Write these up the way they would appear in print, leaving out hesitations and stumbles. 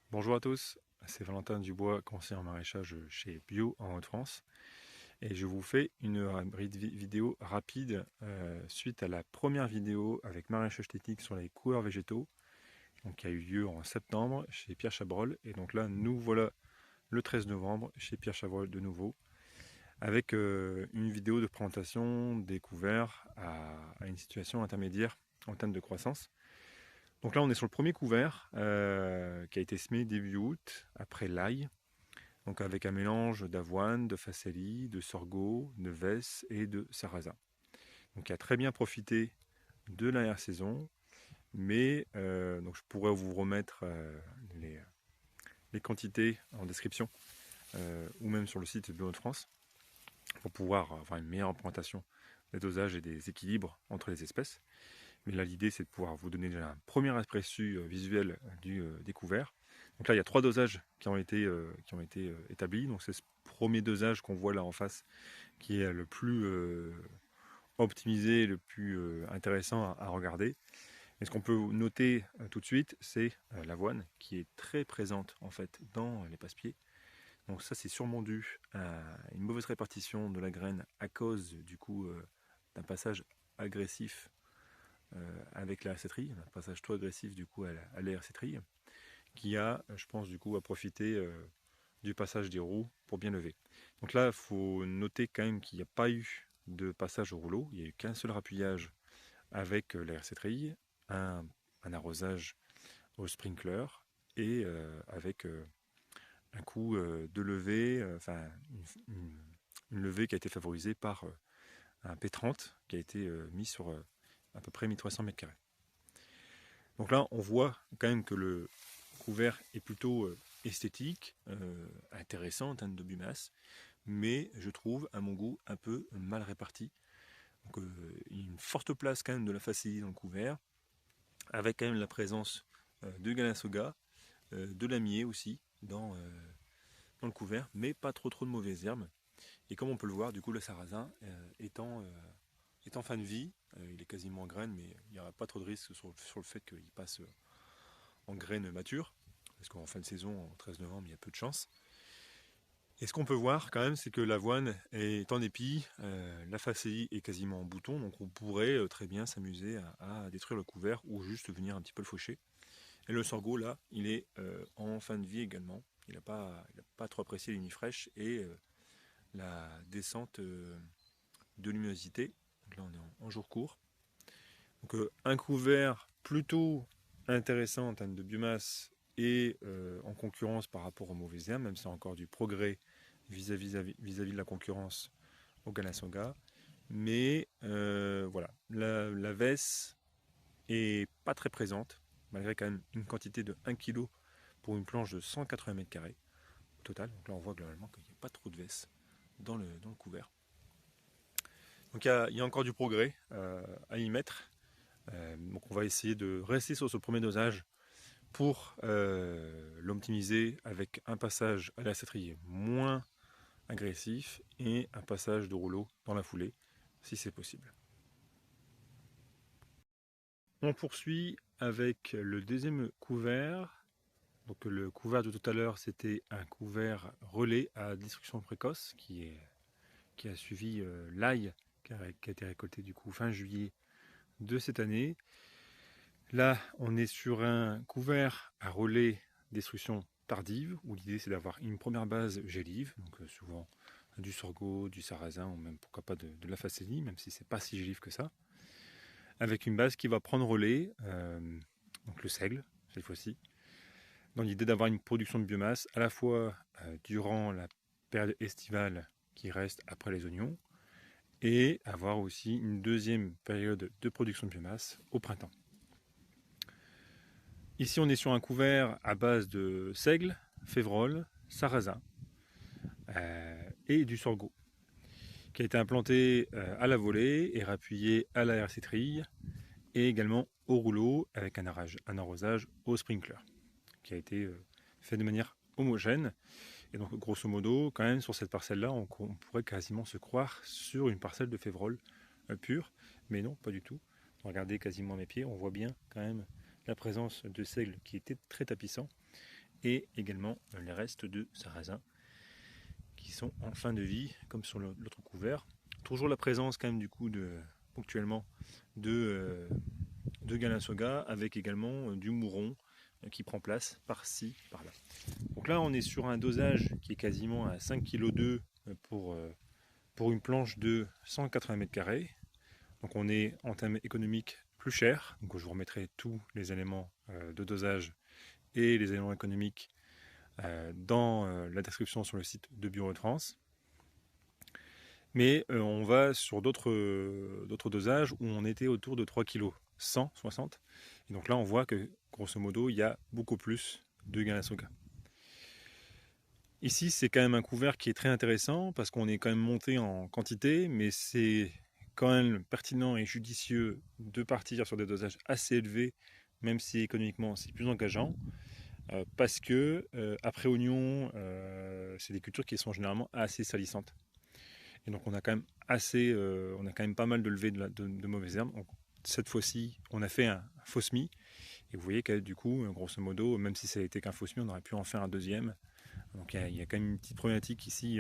Bonjour à tous, c'est Valentin Dubois, conseiller en maraîchage chez Bio en Hauts-de-France. Et je vous fais une vidéo rapide suite à la première vidéo avec maraîchage technique sur les coureurs végétaux, donc, qui a eu lieu en septembre chez Pierre Chabrol. Et donc là, nous voilà le 13 novembre chez Pierre Chabrol de nouveau, avec une vidéo de présentation des couverts à une situation intermédiaire en termes de croissance. Donc là, on est sur le premier couvert qui a été semé début août, après l'ail, donc avec un mélange d'avoine, de facélie, de sorgho, de vesse et de sarrasin. Donc qui a très bien profité de l'arrière-saison, mais donc je pourrais vous remettre les quantités en description ou même sur le site de Bio de France pour pouvoir avoir une meilleure représentation des dosages et des équilibres entre les espèces. Mais là, l'idée, c'est de pouvoir vous donner déjà un premier aperçu visuel du découvert. Donc là, il y a 3 dosages qui ont été établis. Donc c'est ce premier dosage qu'on voit là en face qui est le plus optimisé, le plus intéressant à regarder. Et ce qu'on peut noter tout de suite, c'est l'avoine qui est très présente en fait dans les passe-pieds. Donc ça, c'est sûrement dû à une mauvaise répartition de la graine à cause du coup d'un passage agressif avec la RC-trille, un passage trop agressif du coup à la RC-trille, qui a, je pense, du coup, à profiter du passage des roues pour bien lever. Donc là, il faut noter quand même qu'il n'y a pas eu de passage au rouleau, il n'y a eu qu'un seul rappuyage avec la RC-trille, un arrosage au sprinkler et avec un coup de levée, une levée qui a été favorisée par un P30 qui a été mis sur à peu près 1300 m². Donc là, on voit quand même que le couvert est plutôt esthétique, intéressant en termes de biomasse, mais je trouve, à mon goût, un peu mal réparti. Donc une forte place quand même de la facilité dans le couvert, avec quand même la présence de Galassoga, de lamier aussi dans le couvert, mais pas trop de mauvaises herbes. Et comme on peut le voir, du coup, le sarrasin est en fin de vie, il est quasiment en graine, mais il n'y aura pas trop de risque sur le fait qu'il passe en graines matures, parce qu'en fin de saison, en 13 novembre, il y a peu de chance. Et ce qu'on peut voir quand même, c'est que l'avoine est en épi, la facélie est quasiment en bouton, donc on pourrait très bien s'amuser à détruire le couvert ou juste venir un petit peu le faucher. Et le sorgho, là, il est en fin de vie également. Il n'a pas trop apprécié l'unifresh et la descente de luminosité. Donc là, on est en jour court. Donc un couvert plutôt intéressant en termes de biomasse et en concurrence par rapport aux mauvaises herbes, même si c'est encore du progrès vis-à-vis de la concurrence au Galassoga. Mais voilà, la vesse est pas très présente, malgré quand même une quantité de 1 kg pour une planche de 180 m² au total. Donc là, on voit globalement qu'il n'y a pas trop de vesse dans le couvert. Donc il y a encore du progrès à y mettre. Donc on va essayer de rester sur ce premier dosage pour l'optimiser avec un passage à la cétrier moins agressif et un passage de rouleau dans la foulée, si c'est possible. On poursuit avec le deuxième couvert. Donc le couvert de tout à l'heure, c'était un couvert relais à destruction précoce qui a suivi l'ail qui a été récolté du coup fin juillet de cette année. Là, on est sur un couvert à relais destruction tardive, où l'idée c'est d'avoir une première base gélive, donc souvent du sorgho, du sarrasin, ou même pourquoi pas de la facélie, même si c'est pas si gélive que ça, avec une base qui va prendre relais, donc le seigle, cette fois-ci, dans l'idée d'avoir une production de biomasse à la fois durant la période estivale qui reste après les oignons, et avoir aussi une deuxième période de production de biomasse au printemps. Ici, on est sur un couvert à base de seigle, févrole, sarrasin et du sorgho, qui a été implanté à la volée et rappuyé à la RC-trille et également au rouleau avec un arrosage au sprinkler, qui a été fait de manière homogène. Et donc, grosso modo, quand même, sur cette parcelle-là, on pourrait quasiment se croire sur une parcelle de févrole pure, mais non, pas du tout. Regardez quasiment à mes pieds, on voit bien quand même la présence de seigle qui était très tapissant et également les restes de sarrasin qui sont en fin de vie, comme sur l'autre couvert. Toujours la présence quand même du coup ponctuellement de Galinsoga, avec également du mouron qui prend place par-ci, par-là. Donc là on est sur un dosage qui est quasiment à 5,2 kg pour une planche de 180 m². Donc on est en termes économiques plus cher. Donc je vous remettrai tous les éléments de dosage et les éléments économiques dans la description sur le site de Bureau de France. Mais on va sur d'autres dosages où on était autour de 3 kg 160. Et donc là on voit que grosso modo il y a beaucoup plus de Galinsoga. Ici c'est quand même un couvert qui est très intéressant parce qu'on est quand même monté en quantité, mais c'est quand même pertinent et judicieux de partir sur des dosages assez élevés, même si économiquement c'est plus engageant. Parce que après oignon, c'est des cultures qui sont généralement assez salissantes. Et donc on a quand même pas mal de levées de mauvaises herbes. Donc, cette fois-ci, on a fait un faux semis. Et vous voyez que du coup, grosso modo, même si ça a été qu'un faux semis, on aurait pu en faire un deuxième. Donc il y a quand même une petite problématique ici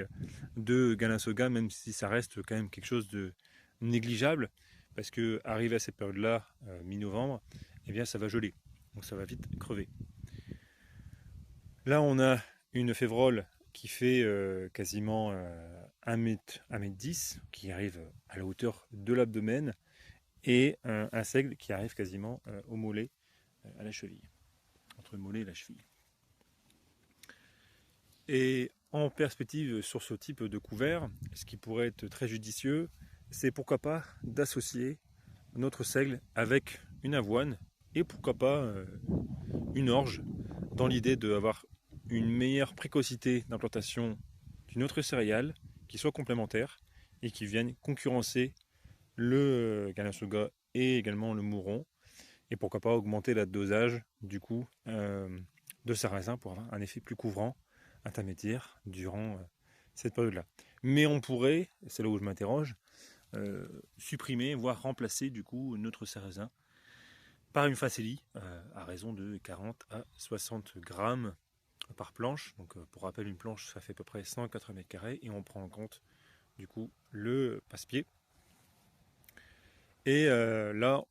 de Galinsoga, même si ça reste quand même quelque chose de négligeable, parce que arrivé à cette période-là, mi-novembre, eh bien ça va geler. Donc ça va vite crever. Là, on a une févrole qui fait quasiment 1 m 10, qui arrive à la hauteur de l'abdomen, et un seigle qui arrive quasiment au mollet, à la cheville, entre le mollet et la cheville. Et en perspective sur ce type de couvert, ce qui pourrait être très judicieux, c'est pourquoi pas d'associer notre seigle avec une avoine et pourquoi pas une orge, dans l'idée d'avoir une meilleure précocité d'implantation d'une autre céréale qui soit complémentaire et qui vienne concurrencer le Galinsoga et également le mouron, et pourquoi pas augmenter la dosage du coup de sarrasin pour avoir un effet plus couvrant intermédiaire durant cette période-là. Mais on pourrait, c'est là où je m'interroge, supprimer, voire remplacer du coup notre sarrasin par une facélie à raison de 40 à 60 grammes par planche. Donc pour rappel, une planche ça fait à peu près 180 m², et on prend en compte du coup le passe-pied. Et là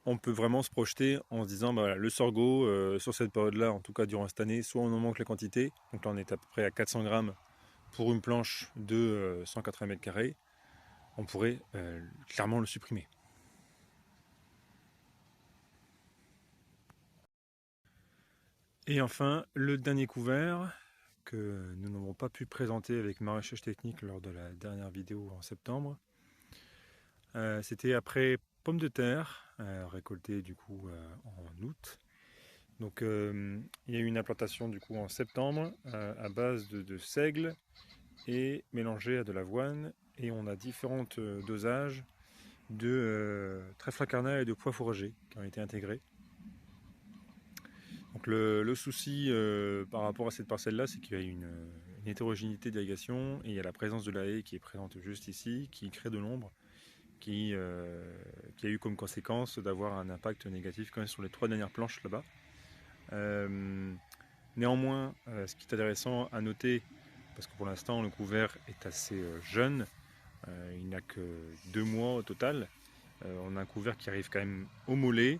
on peut vraiment se projeter en se disant bah, voilà, le sorgho sur cette période là, en tout cas durant cette année, soit on en manque la quantité, donc là on est à peu près à 400 grammes pour une planche de 180 m², on pourrait clairement le supprimer. Et enfin, le dernier couvert que nous n'avons pas pu présenter avec maraîchage technique lors de la dernière vidéo en septembre, c'était après pommes de terre, récoltées du coup en août. Donc il y a eu une implantation du coup en septembre à base de seigle et mélangé à de l'avoine, et on a différents dosages de trèfle incarnat et de pois fourragers qui ont été intégrés. Donc le souci par rapport à cette parcelle-là, c'est qu'il y a une hétérogénéité d'irrigation, et il y a la présence de la haie qui est présente juste ici, qui crée de l'ombre, qui a eu comme conséquence d'avoir un impact négatif quand même sur les 3 dernières planches là-bas. Néanmoins, ce qui est intéressant à noter, parce que pour l'instant le couvert est assez jeune, il n'a que 2 mois au total, on a un couvert qui arrive quand même au mollet,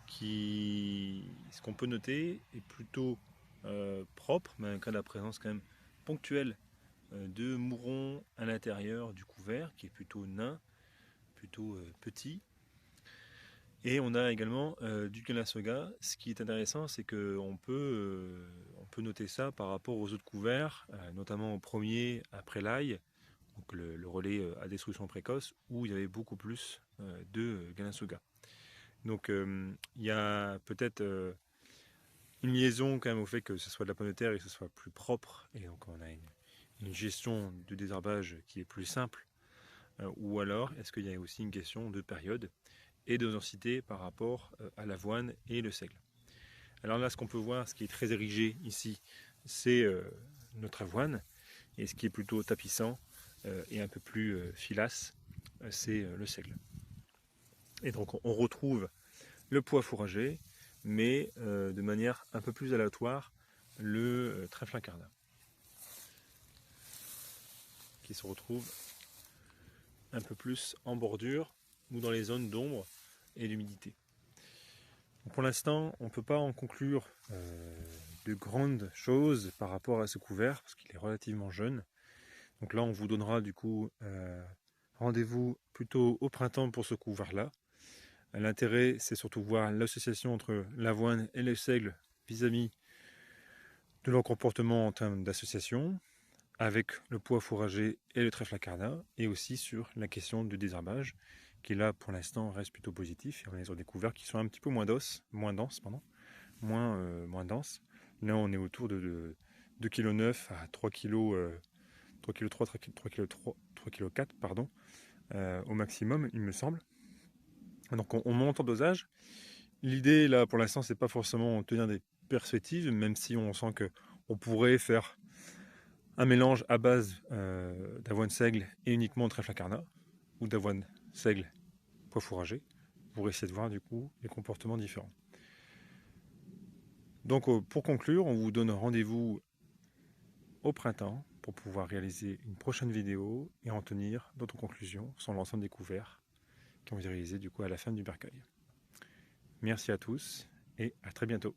ce qu'on peut noter est plutôt propre, mais avec la présence quand même ponctuelle de mouron à l'intérieur du couvert, qui est plutôt nain, plutôt petit. Et on a également du Galinsoga. Ce qui est intéressant, c'est qu'on peut noter ça par rapport aux autres couverts, notamment au premier après l'ail, donc le relais à destruction précoce, où il y avait beaucoup plus de Galinsoga. Donc il y a peut-être une liaison quand même au fait que ce soit de la pomme de terre et que ce soit plus propre, et donc on a une gestion du désherbage qui est plus simple, ou alors est-ce qu'il y a aussi une question de période et de densité par rapport à l'avoine et le seigle. Alors là, ce qu'on peut voir, ce qui est très érigé ici, c'est notre avoine, et ce qui est plutôt tapissant et un peu plus filasse, c'est le seigle. Et donc on retrouve le pois fourragé, mais de manière un peu plus aléatoire le trèfle incarnat, qui se retrouve un peu plus en bordure ou dans les zones d'ombre et d'humidité. Pour l'instant, on ne peut pas en conclure de grandes choses par rapport à ce couvert, parce qu'il est relativement jeune. Donc là, on vous donnera du coup rendez-vous plutôt au printemps pour ce couvert-là. L'intérêt, c'est surtout voir l'association entre l'avoine et le seigle vis-à-vis de leur comportement en termes d'association, avec le pois fourragé et le trèfle incarnat, et aussi sur la question du désherbage, qui là pour l'instant reste plutôt positif. Et on est sur des couverts qui sont un petit peu moins denses, moins denses. Là on est autour de 2,9 kg à 3 kg, 3,3 kg, 3,4 kg, pardon, au maximum, il me semble. Donc on monte en dosage. L'idée là pour l'instant c'est pas forcément tenir des perspectives, même si on sent que on pourrait faire un mélange à base d'avoine seigle et uniquement de trèfle incarnat, ou d'avoine seigle pois fourragé, pour essayer de voir du coup les comportements différents. Donc pour conclure, on vous donne rendez-vous au printemps pour pouvoir réaliser une prochaine vidéo et en tenir d'autres conclusions sur l'ensemble des couverts qui vont être réalisés du coup à la fin du bercail. Merci à tous et à très bientôt.